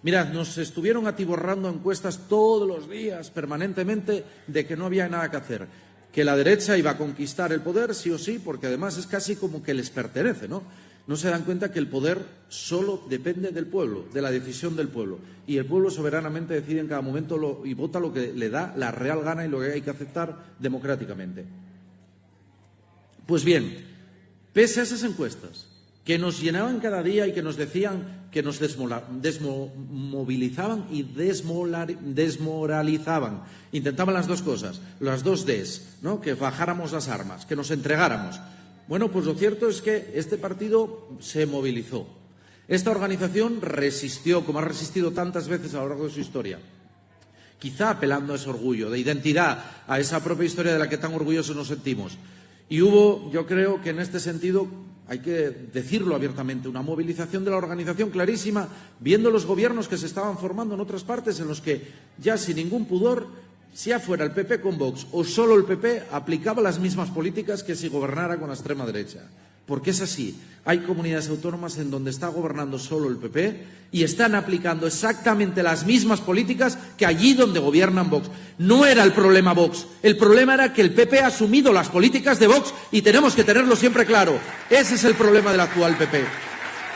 Mirad, nos estuvieron atiborrando encuestas todos los días, permanentemente, de que no había nada que hacer, que la derecha iba a conquistar el poder sí o sí, porque además es casi como que les pertenece, ¿no? No se dan cuenta que el poder solo depende del pueblo, de la decisión del pueblo. Y el pueblo soberanamente decide en cada momento y vota lo que le da la real gana y lo que hay que aceptar democráticamente. Pues bien, pese a esas encuestas, que nos llenaban cada día y que nos decían que nos desmovilizaban y desmoralizaban, intentaban las dos cosas, las dos Ds, ¿no? Que bajáramos las armas, que nos entregáramos. Bueno, pues lo cierto es que este partido se movilizó. Esta organización resistió, como ha resistido tantas veces a lo largo de su historia, quizá apelando a ese orgullo de identidad, a esa propia historia de la que tan orgullosos nos sentimos. Y hubo, yo creo que en este sentido, hay que decirlo abiertamente, una movilización de la organización clarísima, viendo los gobiernos que se estaban formando en otras partes en los que ya sin ningún pudor, sea fuera el PP con Vox o solo el PP, aplicaba las mismas políticas que si gobernara con la extrema derecha. Porque es así. Hay comunidades autónomas en donde está gobernando solo el PP y están aplicando exactamente las mismas políticas que allí donde gobiernan Vox. No era el problema Vox. El problema era que el PP ha asumido las políticas de Vox y tenemos que tenerlo siempre claro. Ese es el problema del actual PP.